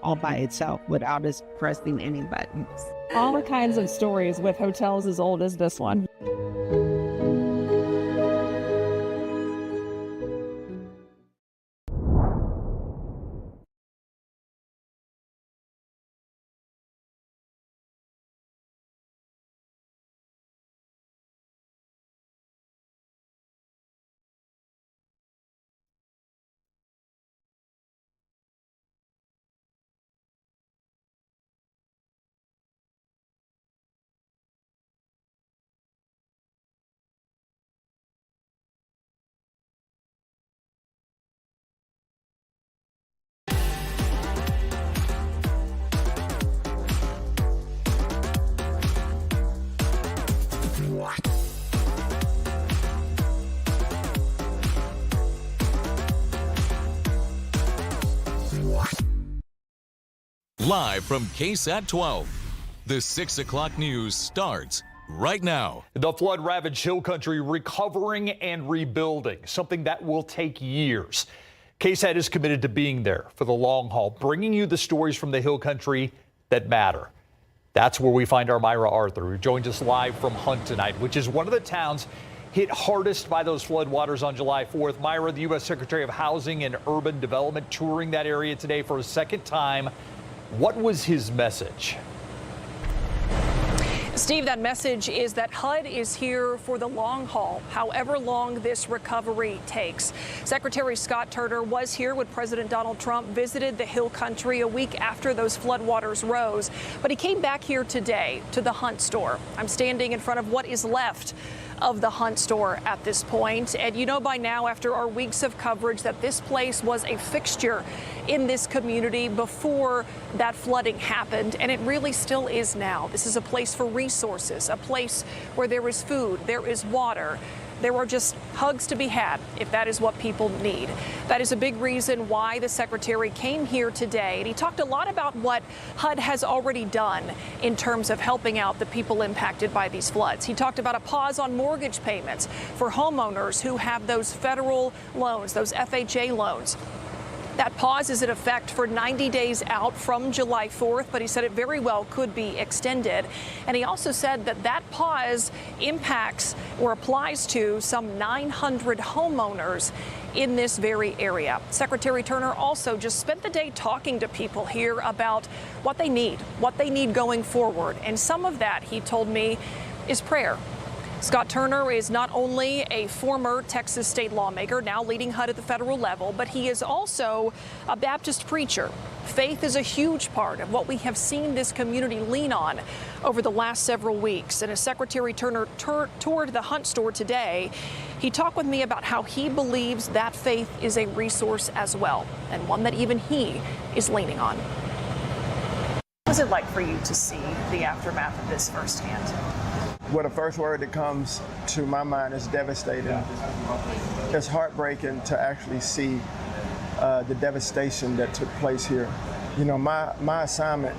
all by itself without us pressing any buttons. All kinds of stories with hotels as old as this one. Live from KSAT 12, the 6 o'clock news starts right now. The flood-ravaged Hill Country recovering and rebuilding, something that will take years. KSAT is committed to being there for the long haul, bringing you the stories from the Hill Country that matter. That's where we find our Myra Arthur, who joins us live from Hunt tonight, which is one of the towns hit hardest by those floodwaters on July 4th. Myra, the U.S. Secretary of Housing and Urban Development, touring that area today for a second time. What was his message? Steve, that message is that HUD is here for the long haul, however long this recovery takes. Secretary Scott Turner was here when President Donald Trump visited the Hill Country a week after those floodwaters rose. But he came back here today to the Hunt store. I'm standing in front of what is left of the Hunt store at this point. And you know by now, after our weeks of coverage, that this place was a fixture in this community before that flooding happened, and it really still is now. This is a place for resources, a place where there is food, there is water. There are just hugs to be had if that is what people need. That is a big reason why the secretary came here today. And he talked a lot about what HUD has already done in terms of helping out the people impacted by these floods. He talked about a pause on mortgage payments for homeowners who have those federal loans, those FHA loans. That pause is in effect for 90 days out from July 4th, but he said it very well could be extended. And he also said that that pause impacts or applies to some 900 homeowners in this very area. Secretary Turner also just spent the day talking to people here about what they need going forward. And some of that, he told me, is prayer. Scott Turner is not only a former Texas state lawmaker, now leading HUD at the federal level, but he is also a Baptist preacher. Faith is a huge part of what we have seen this community lean on over the last several weeks. And as Secretary Turner toured the Hunt store today, he talked with me about how he believes that faith is a resource as well, and one that even he is leaning on. What was it like for you to see the aftermath of this firsthand? Well, the first word that comes to my mind is devastating. It's heartbreaking to actually see the devastation that took place here. You know, my assignment,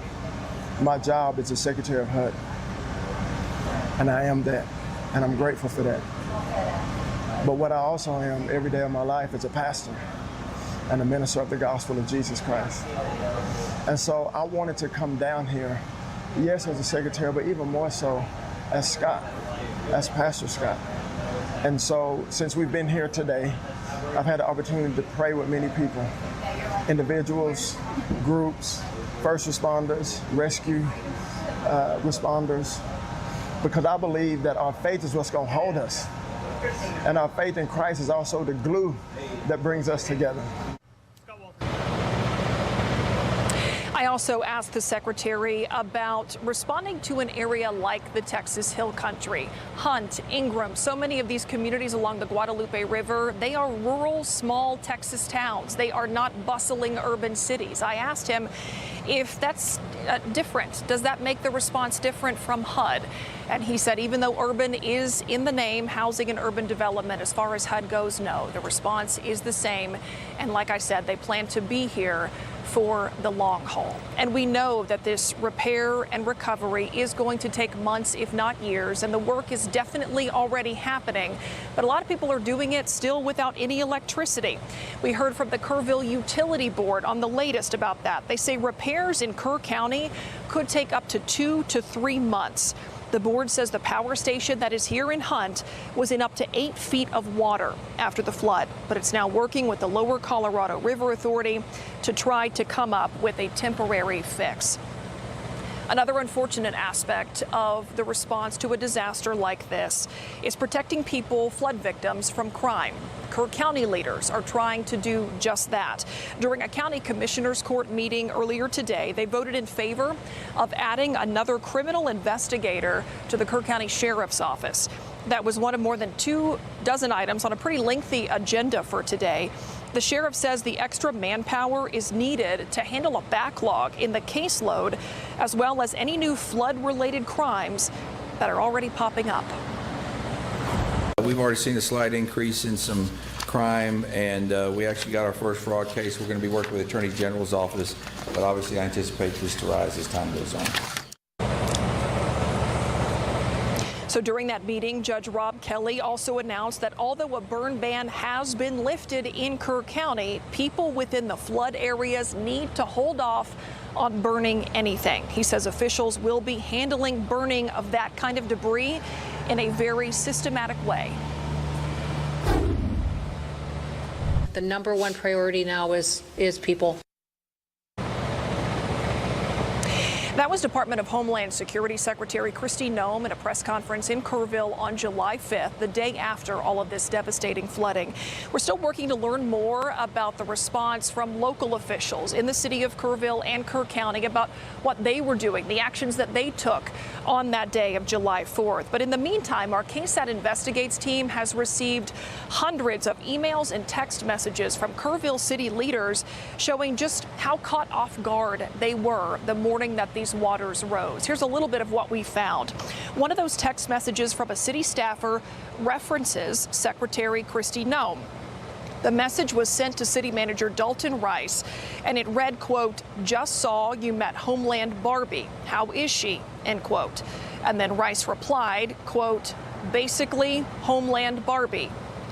my job is a Secretary of HUD, and I am that, and I'm grateful for that. But what I also am every day of my life is a pastor and a minister of the gospel of Jesus Christ. And so I wanted to come down here, yes, as a secretary, but even more so as Scott, as Pastor Scott. And so since we've been here today, I've had the opportunity to pray with many people, individuals, groups, first responders, rescue responders, because I believe that our faith is what's going to hold us. And our faith in Christ is also the glue that brings us together. I also asked the secretary about responding to an area like the Texas Hill Country, Hunt, Ingram. So many of these communities along the Guadalupe River, they are rural, small Texas towns. They are not bustling urban cities. I asked him if that's different. Does that make the response different from HUD? And he said even though urban is in the name, housing and urban development, as far as HUD goes, no. The response is the same. And like I said, they plan to be here for the long haul. And we know that this repair and recovery is going to take months, if not years, and the work is definitely already happening. But a lot of people are doing it still without any electricity. We heard from the Kerrville Utility Board on the latest about that. They say repairs in Kerr County could take up to 2 to 3 months. The board says the power station that is here in Hunt was in up to 8 feet of water after the flood, but it's now working with the Lower Colorado River Authority to try to come up with a temporary fix. Another unfortunate aspect of the response to a disaster like this is protecting people, flood victims, from crime. Kerr County leaders are trying to do just that. During a county commissioners court meeting earlier today, they voted in favor of adding another criminal investigator to the Kerr County Sheriff's Office. That was one of more than 24 items on a pretty lengthy agenda for today. The sheriff says the extra manpower is needed to handle a backlog in the caseload, as well as any new flood-related crimes that are already popping up. We've already seen a slight increase in some crime, and we actually got our first fraud case. We're going to be working with the Attorney General's office, but obviously I anticipate this to rise as time goes on. So during that meeting, Judge Rob Kelly also announced that although a burn ban has been lifted in Kerr County, people within the flood areas need to hold off on burning anything. He says officials will be handling burning of that kind of debris in a very systematic way. The number one priority now is people. That was Department of Homeland Security Secretary Kristi Noem at a press conference in Kerrville on July 5th, the day after all of this devastating flooding. We're still working to learn more about the response from local officials in the city of Kerrville and Kerr County about what they were doing, the actions that they took on that day of July 4th. But in the meantime, our KSAT Investigates team has received hundreds of emails and text messages from Kerrville city leaders showing just how caught off guard they were the morning that these waters rose. Here's a little bit of what we found. One of those text messages from a city staffer references Secretary Kristi Noem. The message was sent to City Manager Dalton Rice, and it read, quote, "Just saw you met Homeland Barbie. How is she?" End quote. And then Rice replied, quote, "Basically, Homeland Barbie."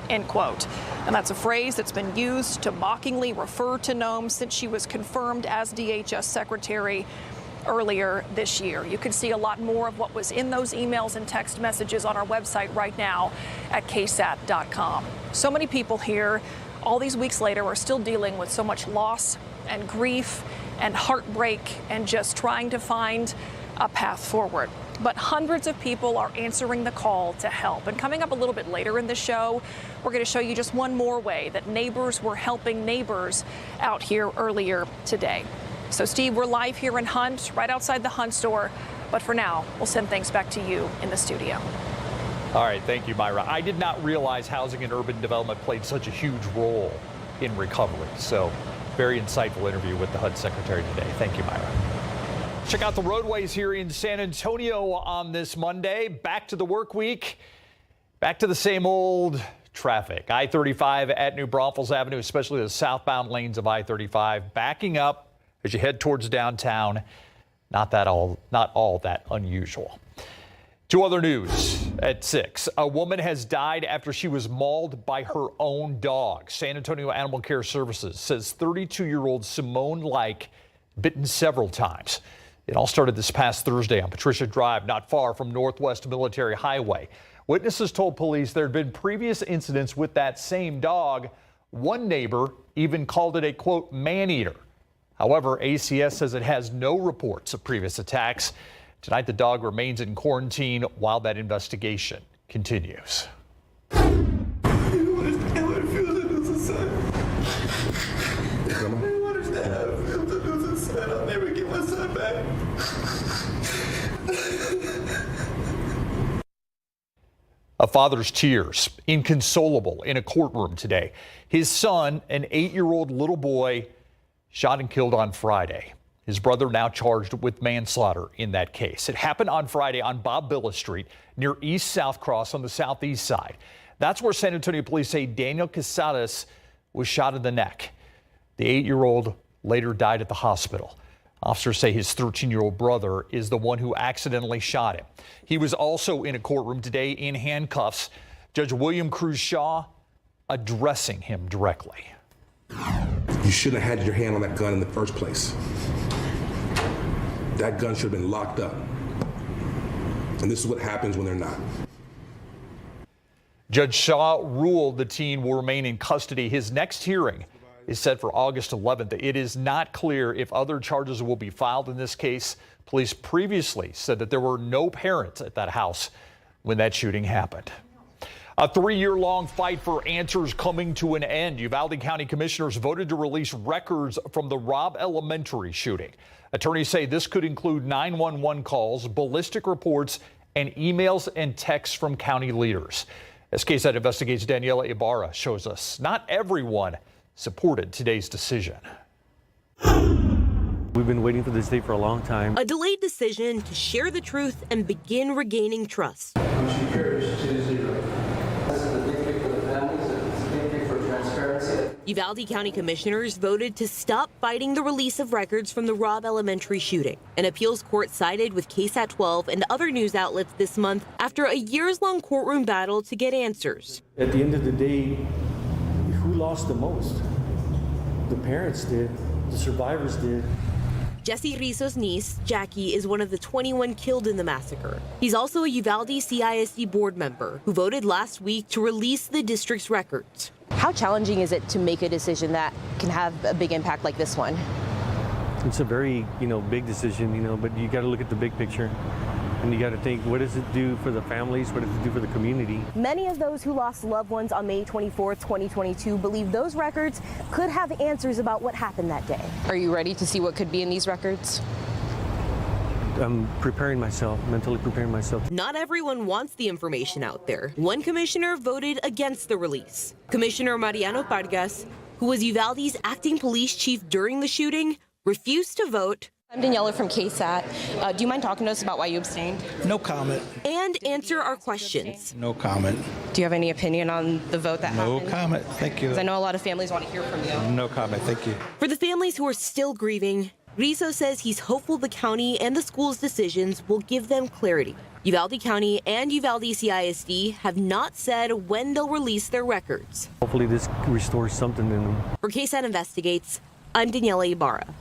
End quote. And that's a phrase that's been used to mockingly refer to Noem since she was confirmed as DHS Secretary earlier this year. You can see a lot more of what was in those emails and text messages on our website right now at KSAT.com. So many people here, all these weeks later, are still dealing with so much loss and grief and heartbreak and just trying to find a path forward. But hundreds of people are answering the call to help. And coming up a little bit later in the show, we're going to show you just one more way that neighbors were helping neighbors out here earlier today. So, Steve, we're live here in Hunt, right outside the Hunt store. But for now, we'll send things back to you in the studio. All right. Thank you, Myra. I did not realize housing and urban development played such a huge role in recovery. So very insightful interview with the HUD Secretary today. Thank you, Myra. Check out the roadways here in San Antonio on this Monday. Back to the work week. Back to the same old traffic. I-35 at New Braunfels Avenue, especially the southbound lanes of I-35, backing up as you head towards downtown. Not all that unusual. Two other news at 6. A woman has died after she was mauled by her own dog. San Antonio Animal Care Services says 32-year-old Simone Like bitten several times. It all started this past Thursday on Patricia Drive, not far from Northwest Military Highway. Witnesses told police there had been previous incidents with that same dog. One neighbor even called it a, quote, man-eater. However, ACS says it has no reports of previous attacks. Tonight, the dog remains in quarantine while that investigation continues. I'll never get my son back. A father's tears, inconsolable in a courtroom today. His son, an 8-year-old little boy, shot and killed on Friday. His brother now charged with manslaughter in that case. It happened on Friday on Bob Billis Street near East South Cross on the southeast side. That's where San Antonio police say Daniel KSAT was shot in the neck. The 8-year-old later died at the hospital. Officers say his 13-year-old brother is the one who accidentally shot him. He was also in a courtroom today in handcuffs. Judge William Cruz Shaw addressing him directly. You shouldn't have had your hand on that gun in the first place. That gun should have been locked up. And this is what happens when they're not. Judge Shaw ruled the teen will remain in custody. His next hearing is set for August 11th. It is not clear if other charges will be filed in this case. Police previously said that there were no parents at that house when that shooting happened. A 3-year-long fight for answers coming to an end. Uvalde County commissioners voted to release records from the Robb Elementary shooting. Attorneys say this could include 911 calls, ballistic reports, and emails and texts from county leaders. As KSAT Investigates' Daniela Ibarra shows us, not everyone supported today's decision. We've been waiting for this day for a long time. A delayed decision to share the truth and begin regaining trust. Uvalde County commissioners voted to stop fighting the release of records from the Robb Elementary shooting. An appeals court sided with KSAT 12 and other news outlets this month after a years-long courtroom battle to get answers. At the end of the day, who lost the most? The parents did. The survivors did. Jesse Rizzo's niece, Jackie, is one of the 21 killed in the massacre. He's also a Uvalde CISD board member who voted last week to release the district's records. How challenging is it to make a decision that can have a big impact like this one? It's a very, big decision, but you got to look at the big picture. And you got to think, what does it do for the families? What does it do for the community? Many of those who lost loved ones on May 24th, 2022 believe those records could have answers about what happened that day. Are you ready to see what could be in these records? I'm preparing myself, mentally preparing myself. Not everyone wants the information out there. One commissioner voted against the release. Commissioner Mariano Vargas, who was Uvalde's acting police chief during the shooting, refused to vote. I'm Daniela from KSAT. Do you mind talking to us about why you abstained? No comment. And answer our questions. No comment. Do you have any opinion on the vote that happened? No comment. Thank you. Because I know a lot of families want to hear from you. No comment. Thank you. For the families who are still grieving, Rizzo says he's hopeful the county and the school's decisions will give them clarity. Uvalde County and Uvalde CISD have not said when they'll release their records. Hopefully this restores something in them. For KSAT Investigates, I'm Daniela Ibarra.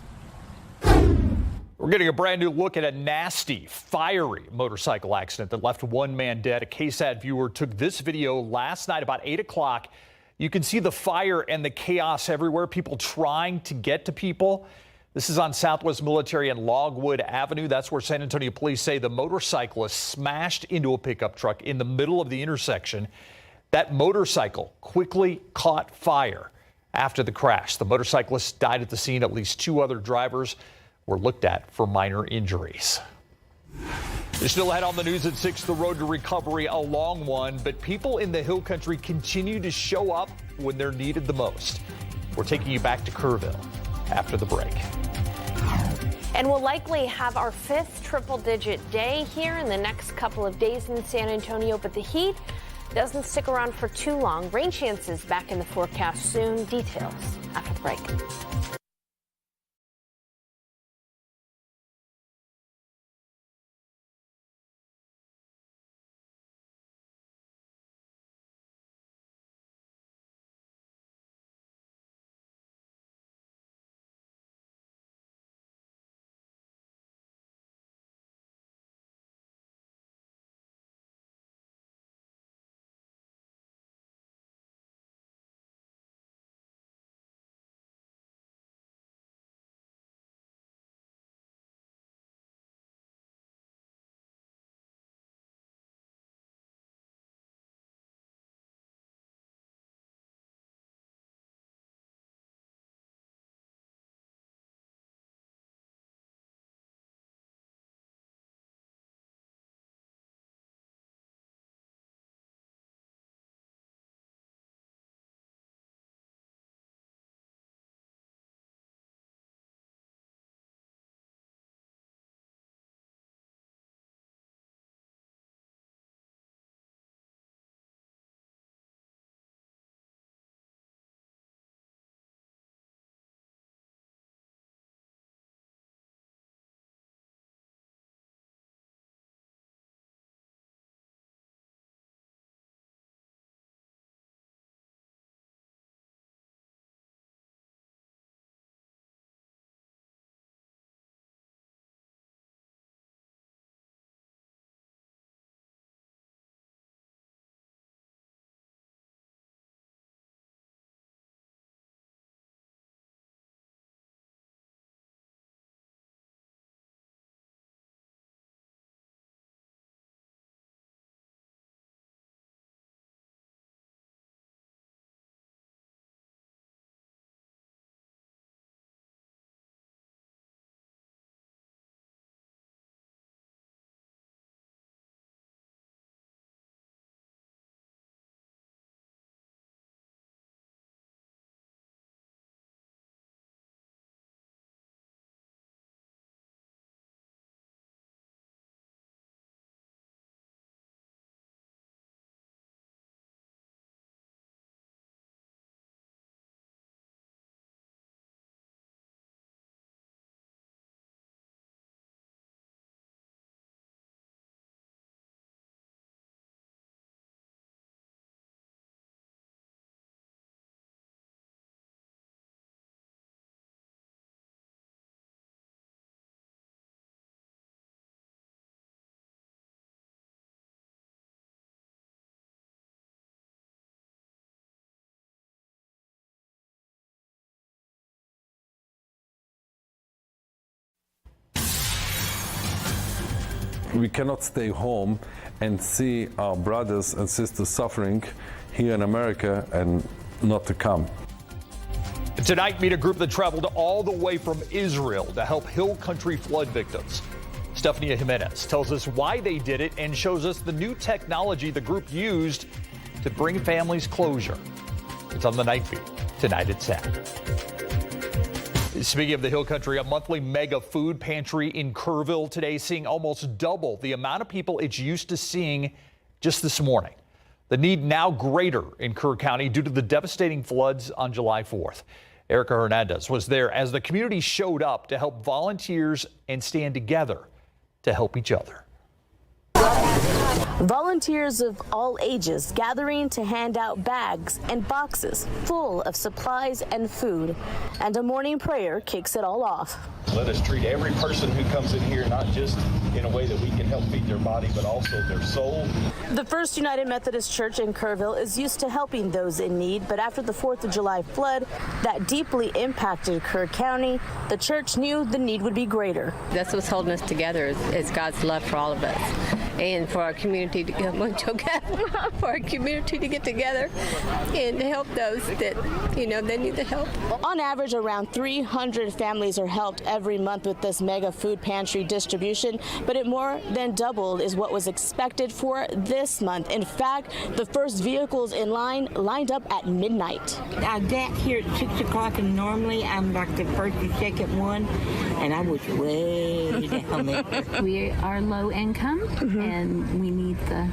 We're getting a brand new look at a nasty, fiery motorcycle accident that left one man dead. A KSAT viewer took this video last night about 8 o'clock. You can see the fire and the chaos everywhere, people trying to get to people. This is on Southwest Military and Logwood Avenue. That's where San Antonio police say the motorcyclist smashed into a pickup truck in the middle of the intersection. That motorcycle quickly caught fire after the crash. The motorcyclist died at the scene. At least 2 other drivers were looked at for minor injuries. You're still ahead on the news at 6. The road to recovery, a long one, but people in the Hill Country continue to show up when they're needed the most. We're taking you back to Kerrville after the break. And we'll likely have our 5th triple-digit day here in the next couple of days in San Antonio, but the heat doesn't stick around for too long. Rain chances back in the forecast soon. Details after the break. we cannot stay home and see our brothers and sisters suffering here in America and not to come. Tonight, meet a group that traveled all the way from Israel to help Hill Country flood victims. Stephanie Jimenez tells us why they did it and shows us the new technology the group used to bring families closure. It's on the Night Beat tonight at 10. Speaking of the Hill Country, a monthly mega food pantry in Kerrville today seeing almost double the amount of people it's used to seeing just this morning. The need now greater in Kerr County due to the devastating floods on July 4th. Erica Hernandez was there as the community showed up to help volunteers and stand together to help each other. Volunteers of all ages gathering to hand out bags and boxes full of supplies and food. And a morning prayer kicks it all off. Let us treat every person who comes in here not just in a way that we can help feed their body, but also their soul. The First United Methodist Church in Kerrville is used to helping those in need, but after the 4th of July flood that deeply impacted Kerr County, the church knew the need would be greater. That's what's holding us together is God's love for all of us, and for our community to for our community to get together and to help those that they need the help. On average, around 300 families are helped every month with this mega food pantry distribution, but it more than doubled is what was expected for this month. In fact, the first vehicles in line lined up at midnight. I got here at 6 o'clock, and normally I'm like the first and second one, and I was way down there. We are low income, and we need the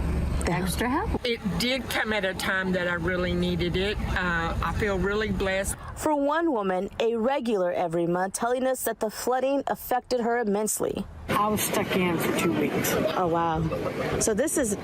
extra help. It did come at a time that I really needed it. I feel really blessed. For one woman, a regular every month, telling us that the flooding affected her immensely. I was stuck in for 2 weeks. Oh, wow. So this is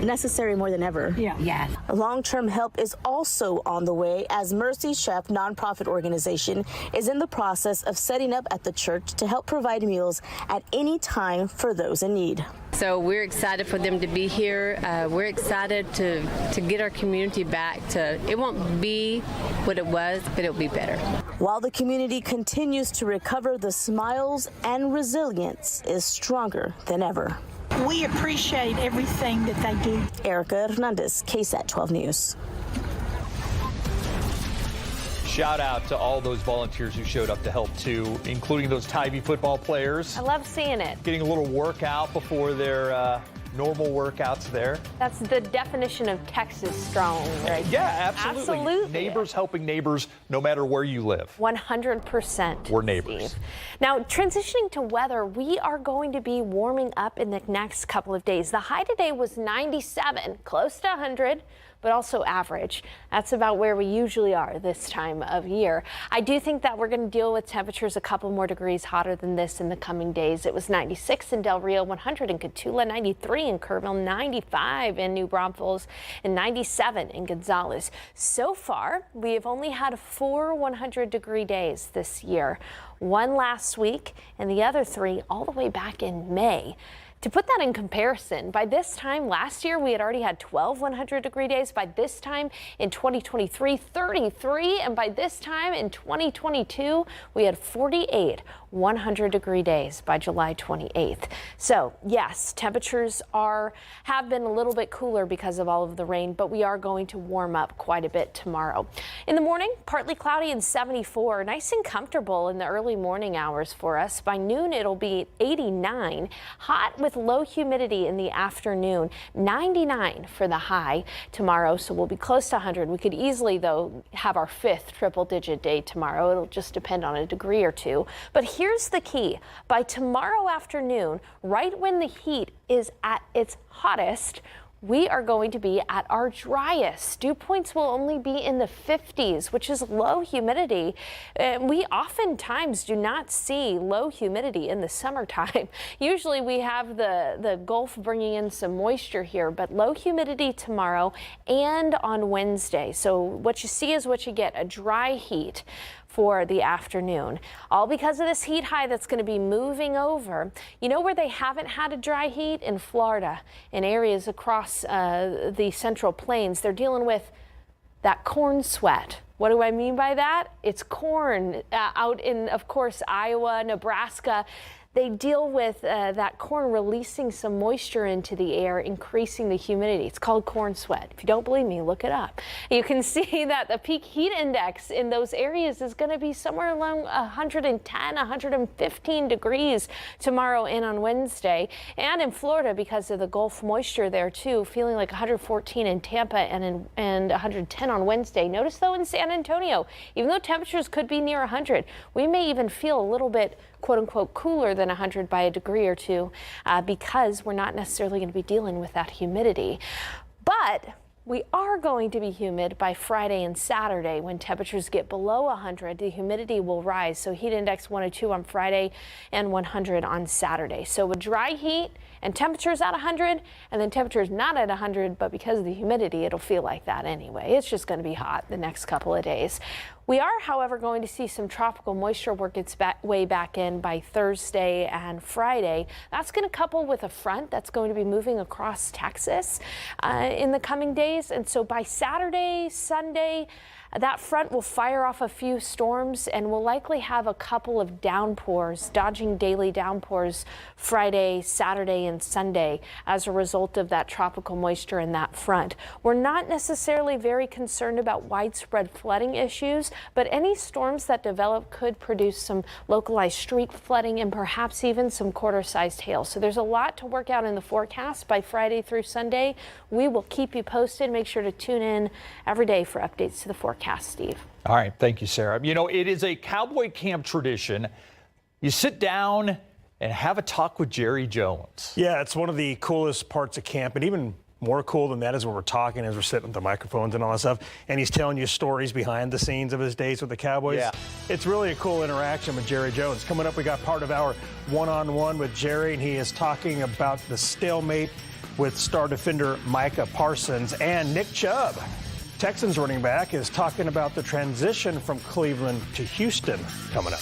necessary more than ever. Yeah. Long-term help is also on the way as Mercy Chef nonprofit organization is in the process of setting up at the church to help provide meals at any time for those in need. So we're excited for them to be here. We're excited to get our community back to, it won't be what it was, but it'll be better. While the community continues to recover, the smiles and resilience is stronger than ever. We appreciate everything that they do. Erica Hernandez, KSAT 12 News. Shout out to all those volunteers who showed up to help too, including those Tybee football players. I love seeing it. Getting a little workout before their normal workouts there. That's the definition of Texas strong, right? Yeah, absolutely. Neighbors helping neighbors no matter where you live. 100%. We're neighbors. Steve. Now, transitioning to weather, we are going to be warming up in the next couple of days. The high today was 97, close to 100. But also average. That's about where we usually are this time of year. I do think that we're going to deal with temperatures a couple more degrees hotter than this in the coming days. It was 96 in Del Rio, 100 in Cotulla, 93 in Kerrville, 95 in New Braunfels, and 97 in Gonzales. So far, we have only had 4 100-degree days this year. 1 last week, and the other 3 all the way back in May. To put that in comparison, by this time last year, we had already had 12 100-degree days. By this time in 2023, 33. And by this time in 2022, we had 48 100-degree days by July 28th. So, yes, temperatures have been a little bit cooler because of all of the rain, but we are going to warm up quite a bit tomorrow. In the morning, partly cloudy and 74. Nice and comfortable in the early morning hours for us. By noon, it'll be 89. Hot with low humidity in the afternoon. 99 for the high tomorrow, so we'll be close to 100. We could easily, though, have our 5th triple-digit day tomorrow. It'll just depend on a degree or two. But here's the key. By tomorrow afternoon, right when the heat is at its hottest, we are going to be at our driest. Dew points will only be in the 50s, which is low humidity. We oftentimes do not see low humidity in the summertime. Usually we have the Gulf bringing in some moisture here, but low humidity tomorrow and on Wednesday. So what you see is what you get, a dry heat for the afternoon. All because of this heat high that's going to be moving over. You know where they haven't had a dry heat? In Florida, in areas across the Central Plains. They're dealing with that corn sweat. What do I mean by that? It's corn out in, of course, Iowa, Nebraska. they deal with that corn releasing some moisture into the air, increasing the humidity. It's called corn sweat. If you don't believe me, look it up. You can see that the peak heat index in those areas is going to be somewhere along 110, 115 degrees tomorrow and on Wednesday. And in Florida, because of the Gulf moisture there too, feeling like 114 in Tampa and 110 on Wednesday. Notice though in San Antonio, even though temperatures could be near 100, we may even feel a little bit quote unquote cooler than 100 by a degree or two because we're not necessarily going to be dealing with that humidity. But we are going to be humid by Friday and Saturday. When temperatures get below 100, the humidity will rise. So heat index 102 on Friday and 100 on Saturday. So with dry heat and temperatures at 100 and then temperatures not at 100, but because of the humidity, it'll feel like that anyway. It's just going to be hot the next couple of days. We are, however, going to see some tropical moisture work its way back in by Thursday and Friday. That's going to couple with a front that's going to be moving across Texas in the coming days. And so by Saturday, Sunday, that front will fire off a few storms and will likely have a couple of downpours, dodging daily downpours Friday, Saturday, and Sunday as a result of that tropical moisture in that front. We're not necessarily very concerned about widespread flooding issues, but any storms that develop could produce some localized street flooding and perhaps even some quarter-sized hail. So there's a lot to work out in the forecast by Friday through Sunday. We will keep you posted. Make sure to tune in every day for updates to the forecast. Steve. All right. Thank you, Sarah. You know, it is a cowboy camp tradition. You sit down and have a talk with Jerry Jones. Yeah, it's one of the coolest parts of camp. And even more cool than that is when we're talking as we're sitting with the microphones and all that stuff. And he's telling you stories behind the scenes of his days with the Cowboys. Yeah. It's really a cool interaction with Jerry Jones. Coming up, we got part of our one-on-one with Jerry, and he is talking about the stalemate with star defender Micah Parsons. And Nick Chubb, Texans running back, is talking about the transition from Cleveland to Houston coming up.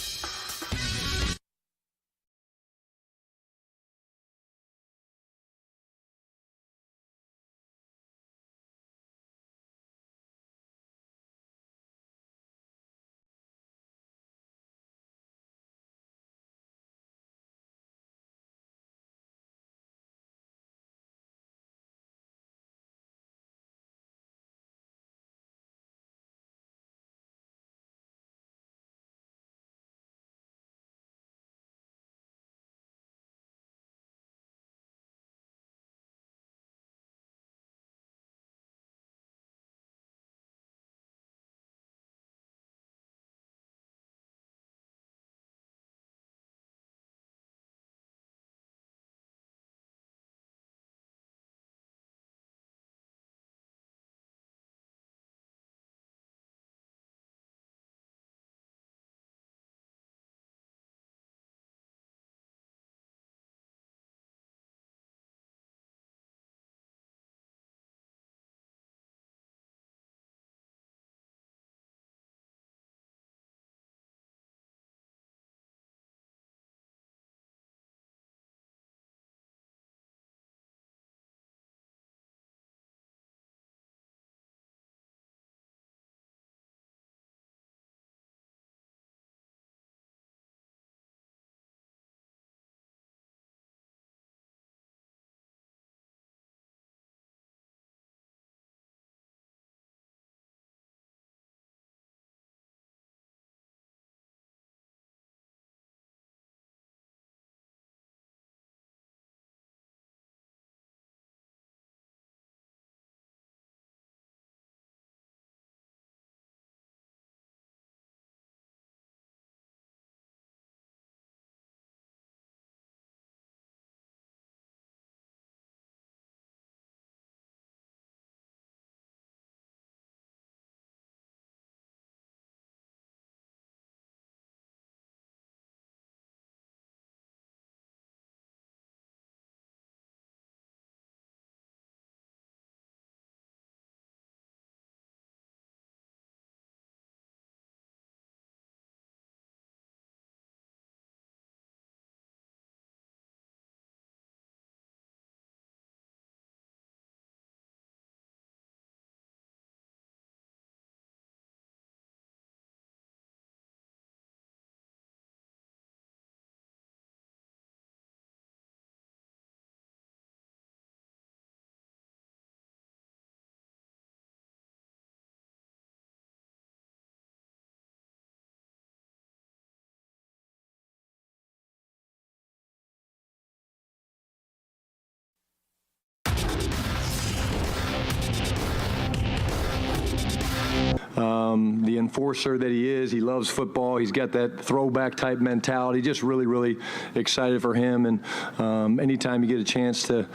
the enforcer that he is. He loves football. He's got that throwback type mentality. Just really, really excited for him. And anytime you get a chance to,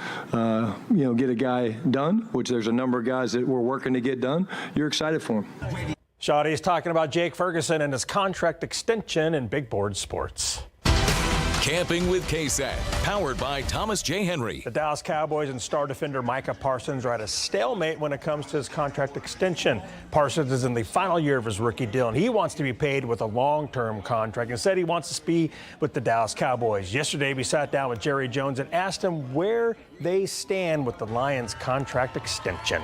get a guy done, which there's a number of guys that we're working to get done, you're excited for him. Shawty's talking about Jake Ferguson and his contract extension in big board sports. Camping with KSAT, powered by Thomas J. Henry. The Dallas Cowboys and star defender Micah Parsons are at a stalemate when it comes to his contract extension. Parsons is in the final year of his rookie deal, and he wants to be paid with a long-term contract. Instead, he wants to be with the Dallas Cowboys. Yesterday, we sat down with Jerry Jones and asked him where they stand with the Lions' contract extension.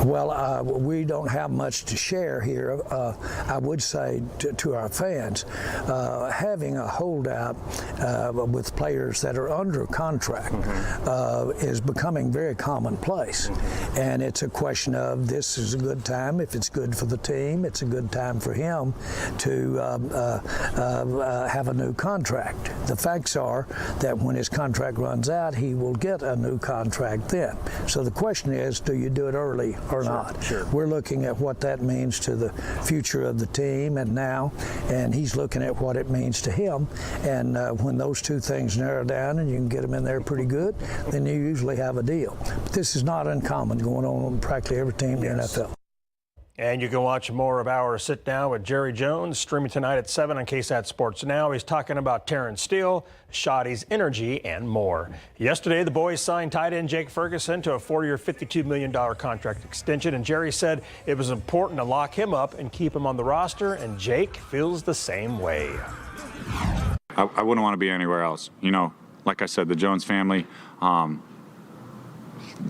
Well, we don't have much to share here. I would say to our fans, having a holdout with players that are under contract is becoming very commonplace. And it's a question of this is a good time. If it's good for the team, it's a good time for him to have a new contract. The facts are that when his contract runs out, he will get a new contract then. So the question is, do you do it early or not? Sure. We're looking at what that means to the future of the team and he's looking at what it means to him. And when those two things narrow down and you can get them in there pretty good, then you usually have a deal. But this is not uncommon going on practically every team in the NFL. And you can watch more of our Sit Down with Jerry Jones streaming tonight at 7 on KSAT Sports Now. He's talking about Terrence Steele, Shawty's energy, and more. Yesterday, the boys signed tight end Jake Ferguson to a 4-year, $52 million contract extension, and Jerry said it was important to lock him up and keep him on the roster, and Jake feels the same way. I wouldn't want to be anywhere else. Like I said, the Jones family,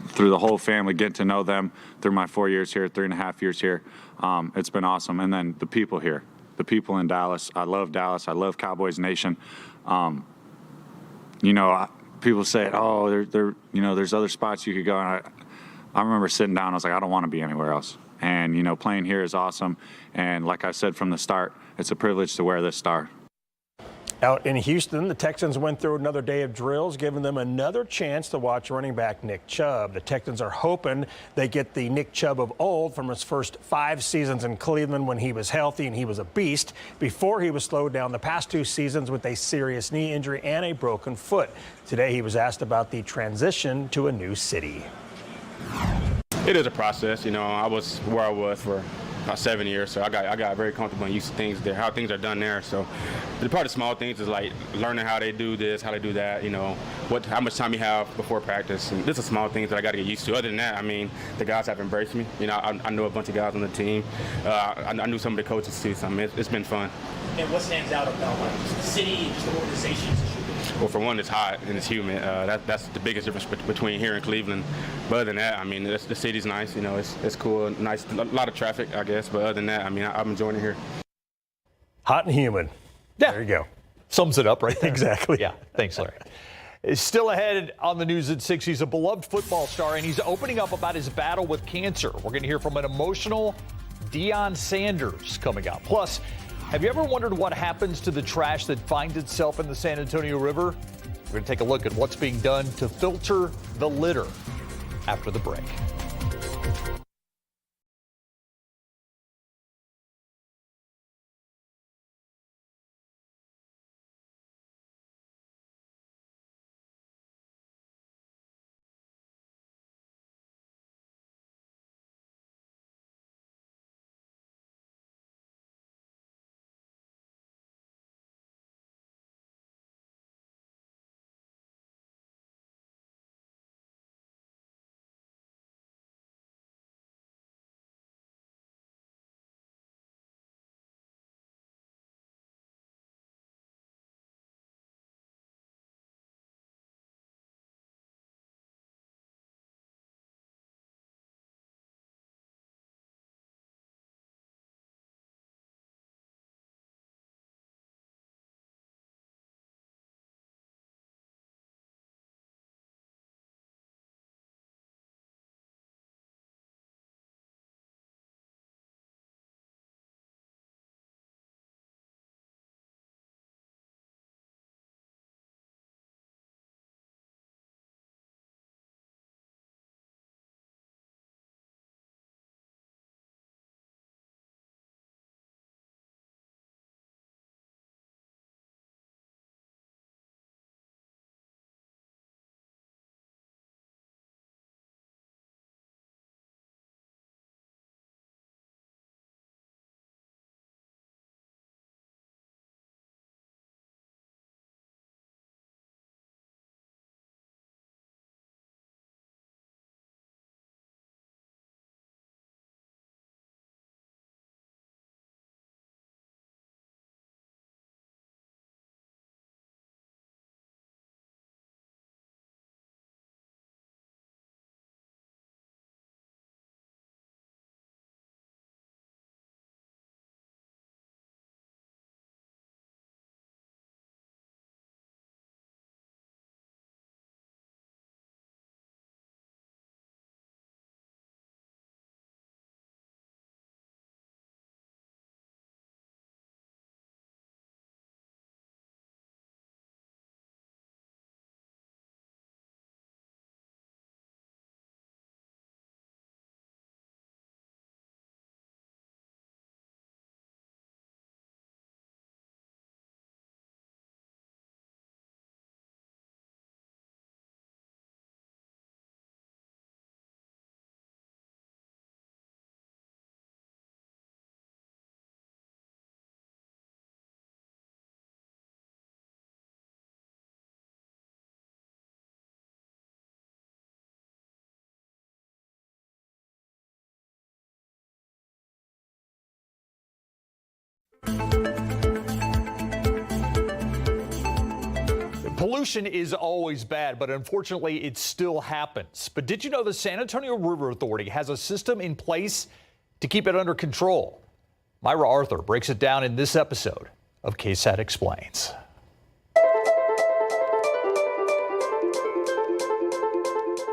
through the whole family, getting to know them through my 4 years here, 3.5 years here. It's been awesome. And then the people here, the people in Dallas. I love Dallas. I love Cowboys Nation. People say, oh, there's other spots you could go. And I remember sitting down, I was like, I don't want to be anywhere else. And, playing here is awesome. And like I said from the start, it's a privilege to wear this star. Out in Houston, the Texans went through another day of drills, giving them another chance to watch running back Nick Chubb. The Texans are hoping they get the Nick Chubb of old from his first 5 seasons in Cleveland when he was healthy and he was a beast, before he was slowed down the past 2 seasons with a serious knee injury and a broken foot. Today, he was asked about the transition to a new city. It is a process. I was where I was for about 7 years, so I got very comfortable and used to things there, how things are done there. So the part of small things is like learning how they do this, how they do that, how much time you have before practice. And this are small things that I got to get used to. Other than that, the guys have embraced me. I know a bunch of guys on the team. I knew some of the coaches too, so it's been fun. And what stands out about the city and just the organization? Well, for one, it's hot and it's humid. That's the biggest difference between here and Cleveland. But other than that, the city's nice. It's cool, nice, a lot of traffic, I guess. But other than that, I'm enjoying it here. Hot and humid. Yeah. There you go. Sums it up right there. Exactly. Yeah. Thanks, Larry. Still ahead on the news at 6, he's a beloved football star, and he's opening up about his battle with cancer. We're going to hear from an emotional Deion Sanders coming up. Plus, have you ever wondered what happens to the trash that finds itself in the San Antonio River? We're going to take a look at what's being done to filter the litter after the break. Pollution is always bad, but unfortunately it still happens. But did you know the San Antonio River Authority has a system in place to keep it under control? Myra Arthur breaks it down in this episode of KSAT Explains.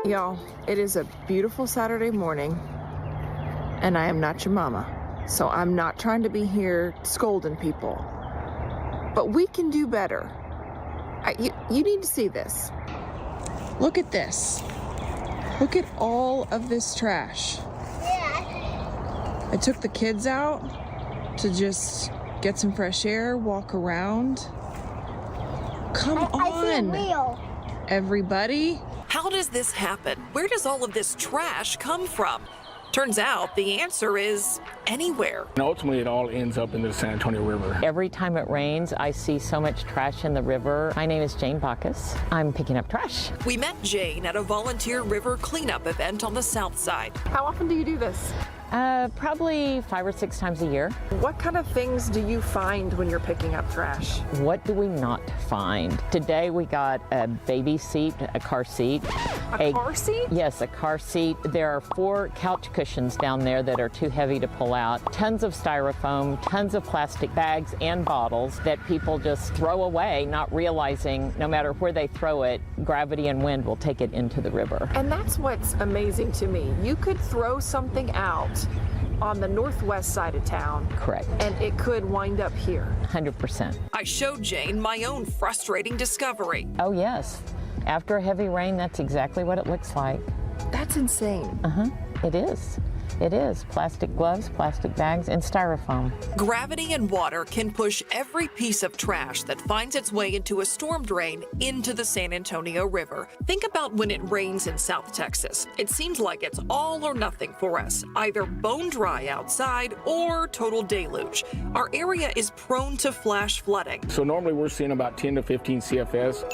Y'all, it is a beautiful Saturday morning, and I am not your mama, so I'm not trying to be here scolding people. But we can do better. You need to see this. Look at this. Look at all of this trash. I took the kids out to just get some fresh air, walk around. Come on, everybody. How does this happen? Where does all of this trash come from? Turns out the answer is anywhere. And ultimately, it all ends up in the San Antonio River. Every time it rains, I see so much trash in the river. My name is Jane Bacchus. I'm picking up trash. We met Jane at a volunteer river cleanup event on the south side. How often do you do this? Probably 5 or 6 times a year. What kind of things do you find when you're picking up trash? What do we not find? Today we got a baby seat, a car seat. A car seat? Yes, a car seat. There are 4 couch cushions down there that are too heavy to pull out. Tons of styrofoam, tons of plastic bags and bottles that people just throw away, not realizing no matter where they throw it, gravity and wind will take it into the river. And that's what's amazing to me. You could throw something out on the northwest side of town. Correct. And it could wind up here. 100%. I showed Jane my own frustrating discovery. Oh, yes. After a heavy rain, that's exactly what it looks like. That's insane. It is. It is. Plastic gloves, plastic bags, and styrofoam. Gravity and water can push every piece of trash that finds its way into a storm drain into the San Antonio River. Think about when it rains in South Texas. It seems like it's all or nothing for us, either bone dry outside or total deluge. Our area is prone to flash flooding. So normally we're seeing about 10 to 15 CFS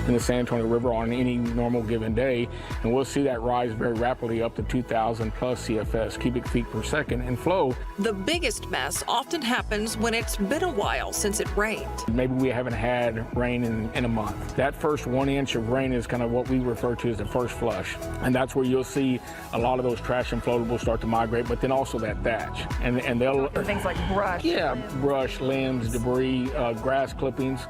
in the San Antonio River on any normal given day, and we'll see that rise very rapidly up to 2,000 plus CFS, cubic feet per second, in flow. The biggest mess often happens when it's been a while since it rained. Maybe we haven't had rain in a month. That first 1 inch of rain is kind of what we refer to as the first flush, and that's where you'll see a lot of those trash and floatables start to migrate, but then also that thatch. And they'll... Things like brush. Yeah, brush, limbs, debris, grass clippings.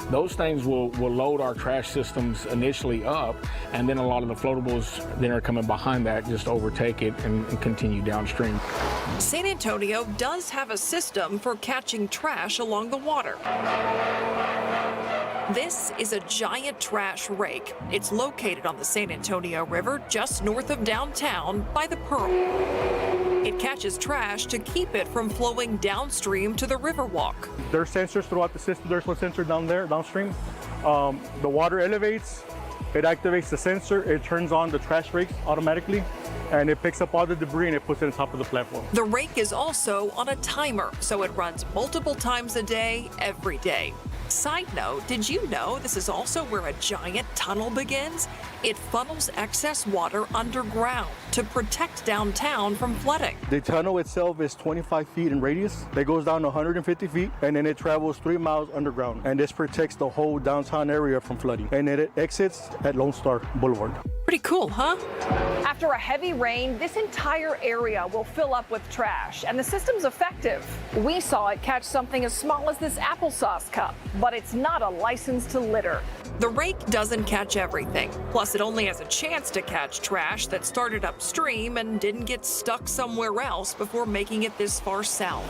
Those things will load our trash systems initially up, and then a lot of the floatables then are coming behind that, just overtake it and continue downstream. San Antonio does have a system for catching trash along the water. This is a giant trash rake. It's located on the San Antonio River just north of downtown by the Pearl. It catches trash to keep it from flowing downstream to the Riverwalk. There's sensors throughout the system. There's one sensor down there, downstream. The water elevates, it activates the sensor, it turns on the trash rake automatically, and it picks up all the debris and it puts it on top of the platform. The rake is also on a timer, so it runs multiple times a day, every day. Side note, did you know this is also where a giant tunnel begins? It funnels excess water underground to protect downtown from flooding. The tunnel itself is 25 feet in radius. It goes down 150 feet, and then it travels 3 miles underground. And this protects the whole downtown area from flooding. And then it exits at Lone Star Boulevard. Pretty cool, huh? After a heavy rain, this entire area will fill up with trash, and the system's effective. We saw it catch something as small as this applesauce cup, but it's not a license to litter. The rake doesn't catch everything. Plus, it only has a chance to catch trash that started upstream and didn't get stuck somewhere else before making it this far south.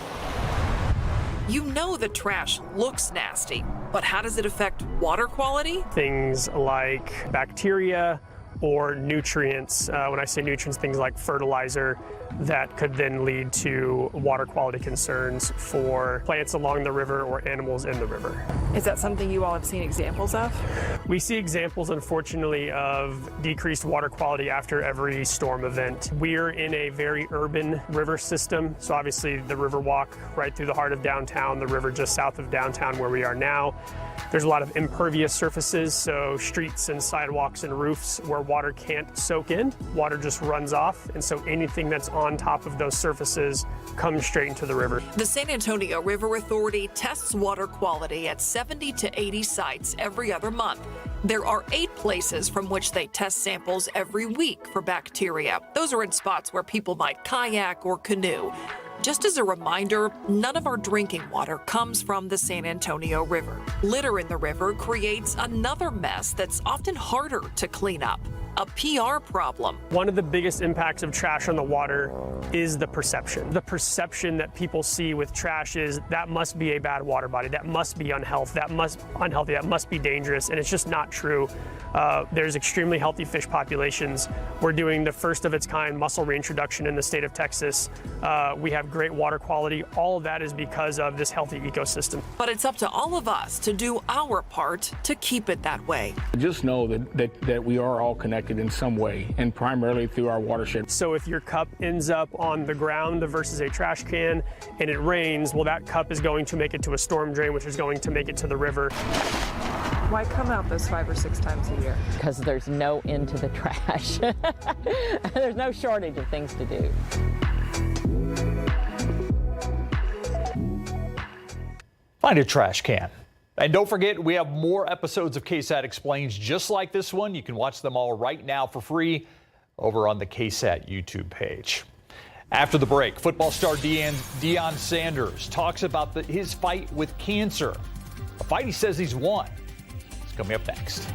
You know the trash looks nasty, but how does it affect water quality? Things like bacteria or nutrients. When I say nutrients, things like fertilizer, that could then lead to water quality concerns for plants along the river or animals in the river. Is that something you all have seen examples of? We see examples, unfortunately, of decreased water quality after every storm event. We're in a very urban river system, so obviously the Riverwalk right through the heart of downtown, the river just south of downtown where we are now. There's a lot of impervious surfaces, so streets and sidewalks and roofs where water can't soak in. Water just runs off, and so anything that's on top of those surfaces comes straight into the river. The San Antonio River Authority tests water quality at 70 to 80 sites every other month. There are 8 places from which they test samples every week for bacteria. Those are in spots where people might kayak or canoe. Just as a reminder, none of our drinking water comes from the San Antonio River. Litter in the river creates another mess that's often harder to clean up. A PR problem. One of the biggest impacts of trash on the water is the perception. The perception that people see with trash is that must be a bad water body, that must be unhealthy, that must be dangerous, and it's just not true. There's extremely healthy fish populations. We're doing the first of its kind mussel reintroduction in the state of Texas. We have great water quality. All of that is because of this healthy ecosystem. But it's up to all of us to do our part to keep it that way. Just know that we are all connected in some way, and primarily through our watershed. So if your cup ends up on the ground versus a trash can and it rains, well, that cup is going to make it to a storm drain, which is going to make it to the river. Why come out those 5 or 6 times a year? Because there's no end to the trash. There's no shortage of things to do. Find a trash can. And don't forget, we have more episodes of KSAT Explains just like this one. You can watch them all right now for free over on the KSAT YouTube page. After the break, football star Deion Sanders talks about his fight with cancer, a fight he says he's won. It's coming up next.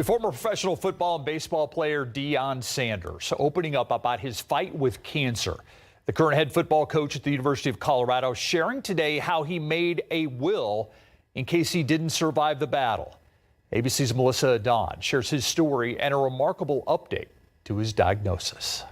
Former professional football and baseball player Deion Sanders opening up about his fight with cancer. The current head football coach at the University of Colorado sharing today how he made a will in case he didn't survive the battle. ABC's Melissa Adon shares his story and a remarkable update to his diagnosis.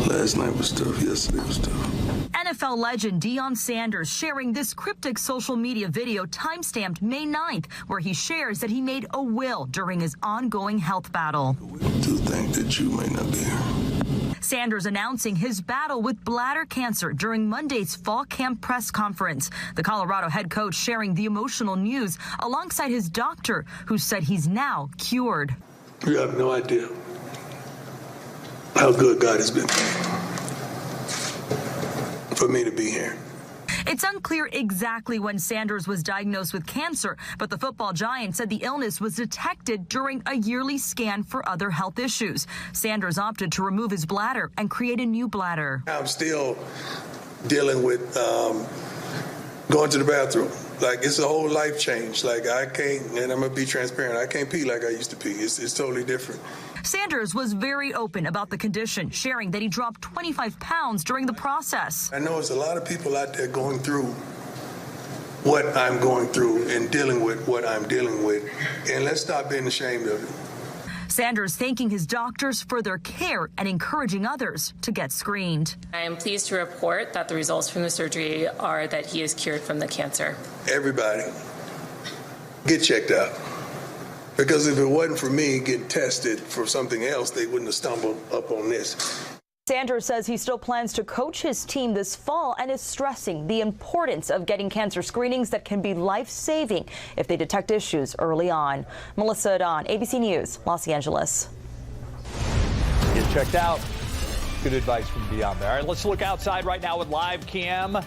Last night was tough. Yesterday was tough. NFL legend Deion Sanders sharing this cryptic social media video timestamped May 9th, where he shares that he made a will during his ongoing health battle. To think that you may not be here. Sanders announcing his battle with bladder cancer during Monday's fall camp press conference. The Colorado head coach sharing the emotional news alongside his doctor, who said he's now cured. You have no idea how good God has been for me to be here. It's unclear exactly when Sanders was diagnosed with cancer, but the football giant said the illness was detected during a yearly scan for other health issues. Sanders opted to remove his bladder and create a new bladder. I'm still dealing with going to the bathroom. Like, it's a whole life change. Like, I can't, and I'm going to be transparent, I can't pee like I used to pee. It's totally different. Sanders was very open about the condition, sharing that he dropped 25 pounds during the process. I know there's a lot of people out there going through what I'm going through and dealing with what I'm dealing with, and let's stop being ashamed of it. Sanders thanking his doctors for their care and encouraging others to get screened. I am pleased to report that the results from the surgery are that he is cured from the cancer. Everybody, get checked out. Because if it wasn't for me getting tested for something else, they wouldn't have stumbled up on this. Sanders says he still plans to coach his team this fall and is stressing the importance of getting cancer screenings that can be life-saving if they detect issues early on. Melissa Adon, ABC News, Los Angeles. Get checked out. Good advice from Deion there. All right, let's look outside right now with live cam.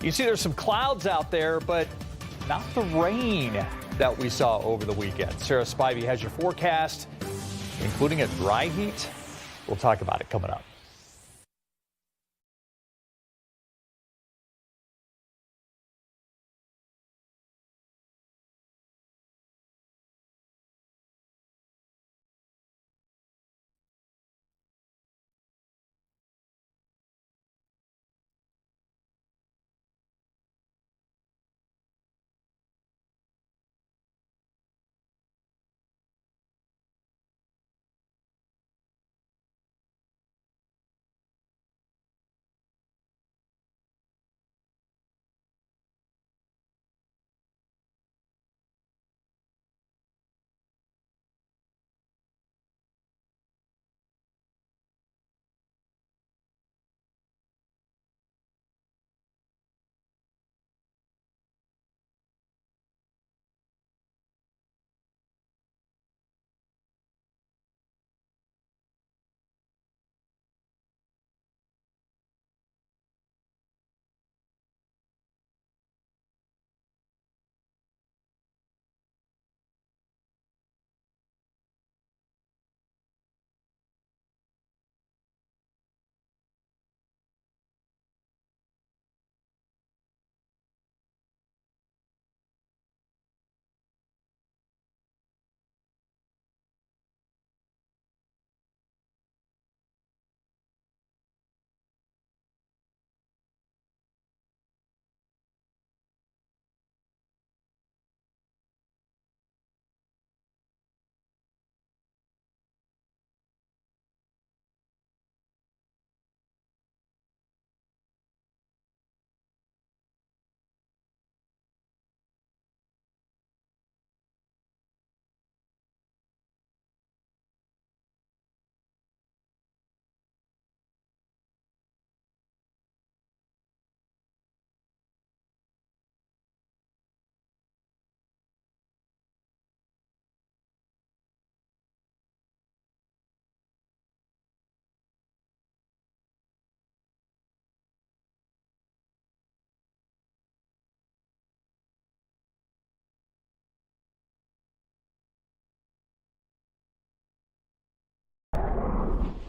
You see there's some clouds out there, but not the rain that we saw over the weekend. Sarah Spivey has your forecast, including a dry heat. We'll talk about it coming up.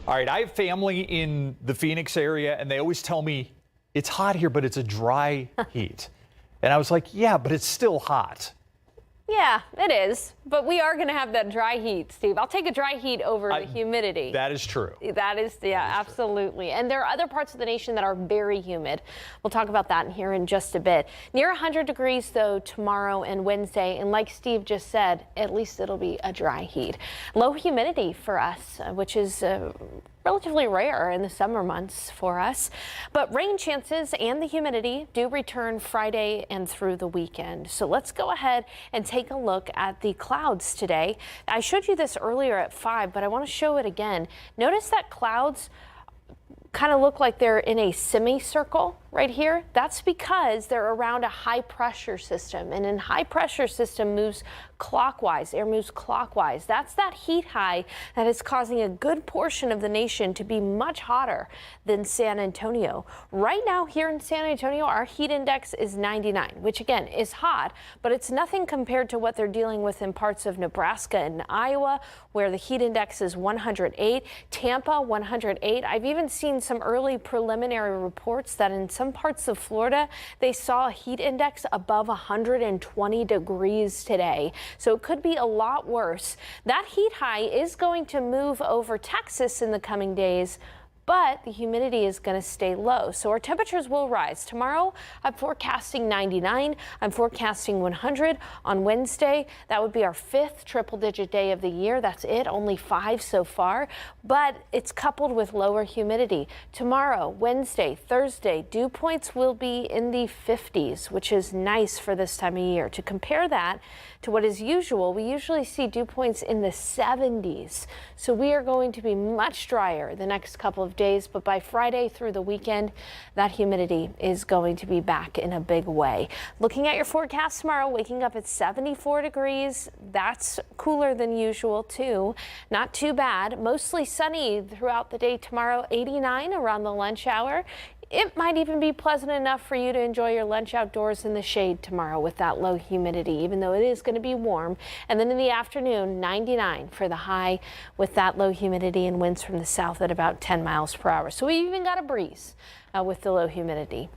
All right, I have family in the Phoenix area, and they always tell me it's hot here, but it's a dry heat. And I was like, yeah, but it's still hot. Yeah, it is. But we are going to have that dry heat, Steve. I'll take a dry heat over the humidity. That is true. That is, absolutely. And there are other parts of the nation that are very humid. We'll talk about that here in just a bit. Near 100 degrees, though, tomorrow and Wednesday. And like Steve just said, at least it'll be a dry heat. Low humidity for us, which is relatively rare in the summer months for us. But rain chances and the humidity do return Friday and through the weekend. So let's go ahead and take a look at the clouds today. I showed you this earlier at 5, but I want to show it again. Notice that clouds kind of look like they're in a semicircle right here. That's because they're around a high pressure system, and in high pressure system moves clockwise. Air moves clockwise. That's that heat high that is causing a good portion of the nation to be much hotter than San Antonio. Right now here in San Antonio, our heat index is 99, which again is hot, but it's nothing compared to what they're dealing with in parts of Nebraska and Iowa, where the heat index is 108, Tampa 108. I've even seen some early preliminary reports that in some parts of Florida, they saw a heat index above 120 degrees today. So it could be a lot worse. That heat high is going to move over Texas in the coming days, but the humidity is going to stay low. So our temperatures will rise. Tomorrow, I'm forecasting 99. I'm forecasting 100 on Wednesday. That would be our 5th triple-digit day of the year. That's it, only 5 so far, but it's coupled with lower humidity. Tomorrow, Wednesday, Thursday, dew points will be in the 50s, which is nice for this time of year. To compare that to what is usual, we usually see dew points in the 70s. So we are going to be much drier the next couple of days, but by Friday through the weekend, that humidity is going to be back in a big way. Looking at your forecast tomorrow, waking up at 74 degrees. That's cooler than usual too. Not too bad. Mostly sunny throughout the day tomorrow, 89 around the lunch hour. It might even be pleasant enough for you to enjoy your lunch outdoors in the shade tomorrow with that low humidity, even though it is going to be warm. And then in the afternoon, 99 for the high with that low humidity and winds from the south at about 10 miles per hour. So we even got a breeze with the low humidity.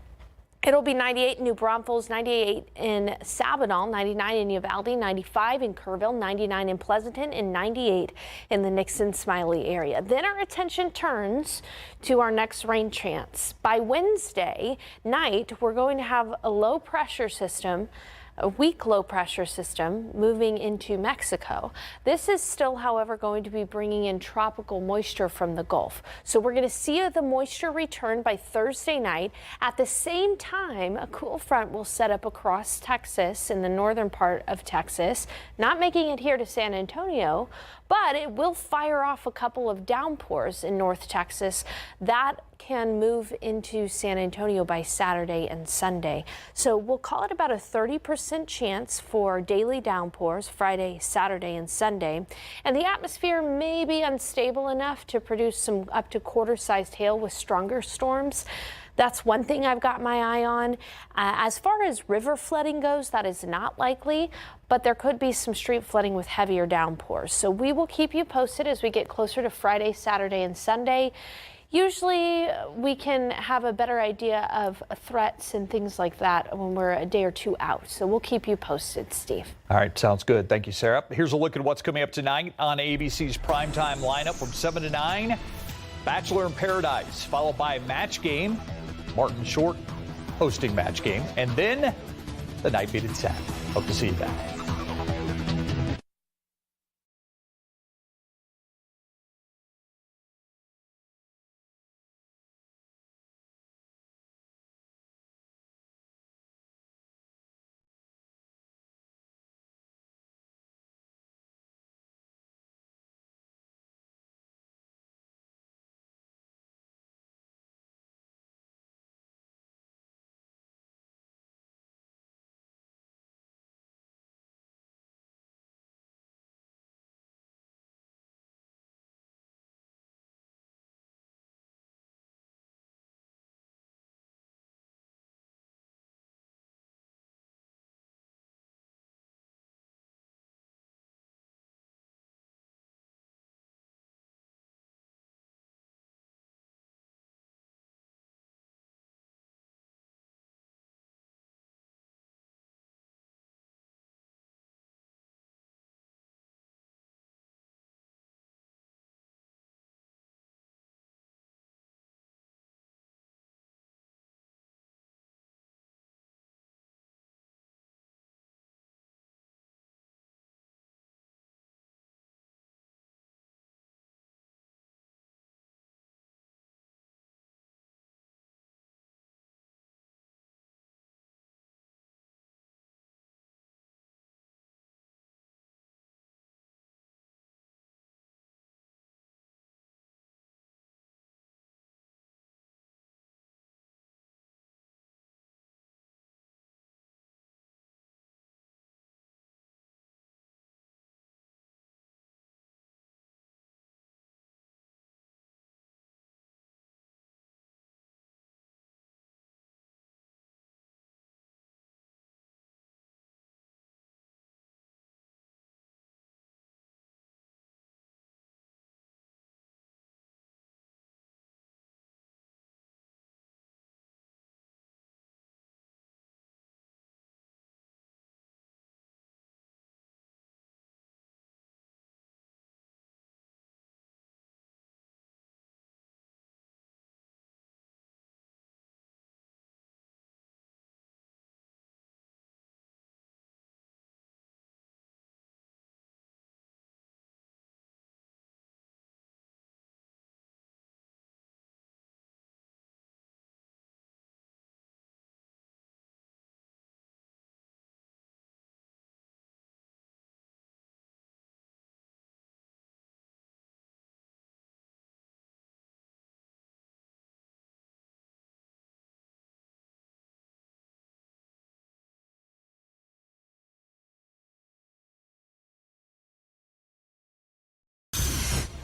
It'll be 98 in New Braunfels, 98 in Sabinal, 99 in Uvalde, 95 in Kerrville, 99 in Pleasanton, and 98 in the Nixon-Smiley area. Then our attention turns to our next rain chance. By Wednesday night, we're going to have a low pressure system, a weak low pressure system moving into Mexico. This is still, however, going to be bringing in tropical moisture from the Gulf. So we're going to see the moisture return by Thursday night. At the same time, a cool front will set up across Texas in the northern part of Texas, not making it here to San Antonio, but it will fire off a couple of downpours in North Texas that can move into San Antonio by Saturday and Sunday. So we'll call it about a 30% chance for daily downpours Friday, Saturday, and Sunday. And the atmosphere may be unstable enough to produce some up to quarter-sized hail with stronger storms. That's one thing I've got my eye on. As far as river flooding goes, that is not likely, but there could be some street flooding with heavier downpours. So we will keep you posted as we get closer to Friday, Saturday, and Sunday. Usually we can have a better idea of threats and things like that when we're a day or two out. So we'll keep you posted, Steve. All right, sounds good. Thank you, Sarah. Here's a look at what's coming up tonight on ABC's primetime lineup from 7 to 9. Bachelor in Paradise, followed by Match Game. Martin Short hosting Match Game. And then the Night Beat at 7. Hope to see you back.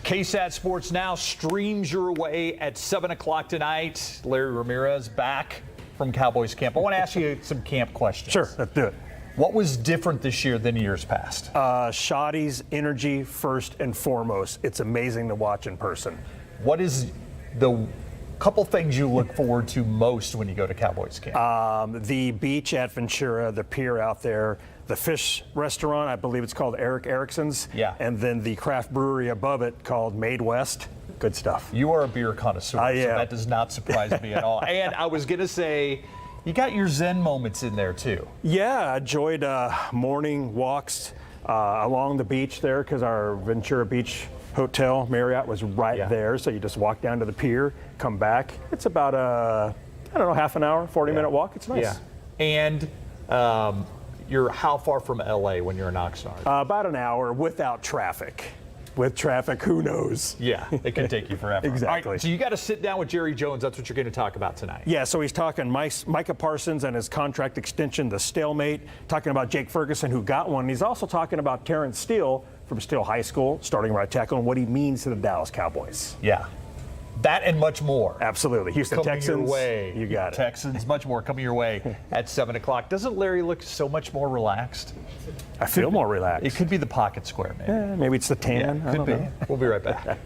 KSAT Sports Now streams your way at 7 o'clock tonight. Larry Ramirez back from Cowboys camp. I want to ask you some camp questions. Sure, let's do it. What was different this year than years past? Shoddy's energy first and foremost. It's amazing to watch in person. What is the couple things you look forward to most when you go to Cowboys camp? The beach at Ventura, the pier out there, the fish restaurant, I believe it's called Eric Erickson's. Yeah. And then the craft brewery above it called Made West. Good stuff. You are a beer connoisseur, so that does not surprise me at all. And I was going to say, you got your Zen moments in there too. Yeah, I enjoyed morning walks along the beach there because our Ventura Beach Hotel Marriott was right there. So you just walk down to the pier, come back. It's about half an hour, 40-minute walk. It's nice. Yeah. And you're how far from LA when you're in Oxnard? About an hour without traffic. With traffic, who knows? Yeah, it can take you forever. Exactly. All right, so you got to sit down with Jerry Jones. That's what you're going to talk about tonight. Yeah, so he's talking Micah Parsons and his contract extension, the stalemate, talking about Jake Ferguson, who got one. He's also talking about Terrence Steele from Steele High School, starting right tackle, and what he means to the Dallas Cowboys. Yeah. That and much more. Absolutely. Houston Texans. Coming your way. You got it. Texans, much more coming your way at 7 o'clock. Doesn't Larry look so much more relaxed? I feel more relaxed. It could be the pocket square, maybe. Yeah, maybe it's the tan. Yeah, could be. We'll be right back.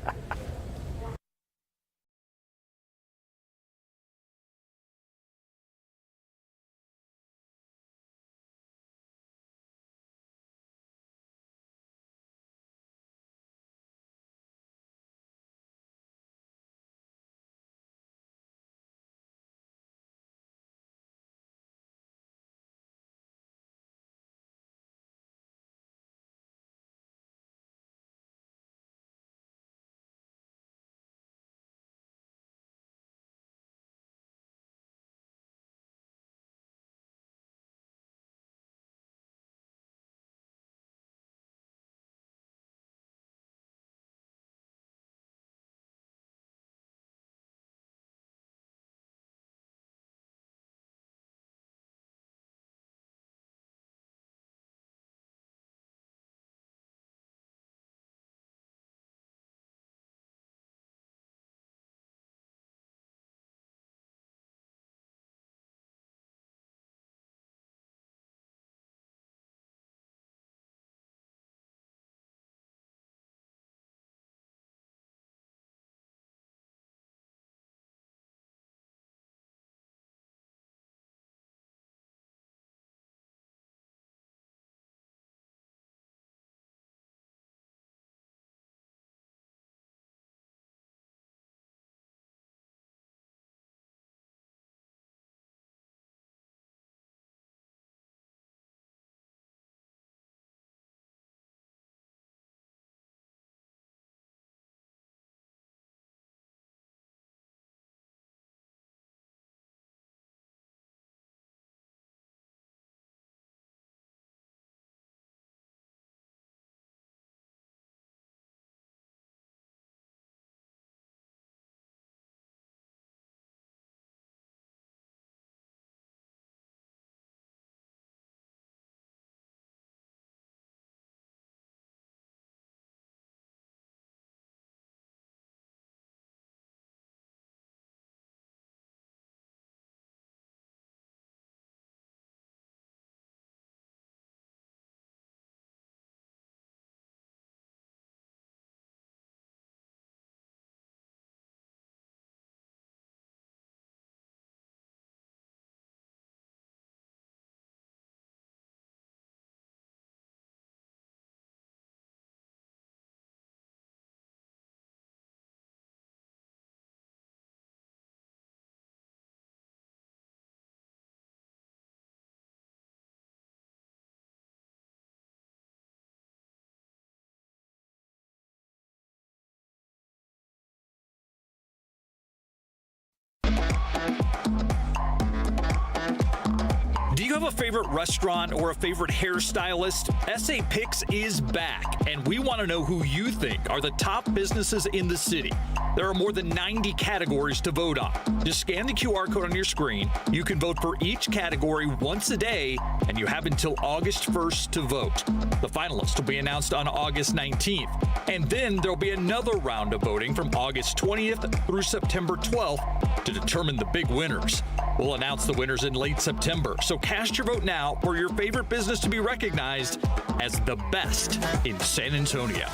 Do you have a favorite restaurant or a favorite hairstylist? SA Picks is back, and we want to know who you think are the top businesses in the city. There are more than 90 categories to vote on. Just scan the QR code on your screen. You can vote for each category once a day, and you have until August 1st to vote. The finalists will be announced on August 19th. And then there'll be another round of voting from August 20th through September 12th to determine the big winners. We'll announce the winners in late September, so cast your vote now for your favorite business to be recognized as the best in San Antonio.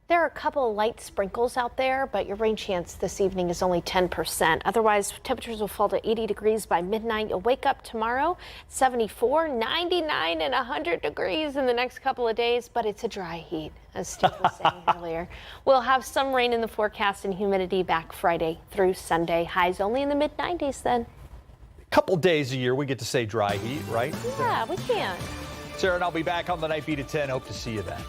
There are a couple of light sprinkles out there, but your rain chance this evening is only 10%. Otherwise, temperatures will fall to 80 degrees by midnight. You'll wake up tomorrow 74, 99, and 100 degrees in the next couple of days, but it's a dry heat, as Steve was saying earlier. We'll have some rain in the forecast and humidity back Friday through Sunday. Highs only in the mid-90s then. A couple days a year we get to say dry heat, right? Yeah, we can. Sarah and I'll be back on the Night Beat at 10. Hope to see you then.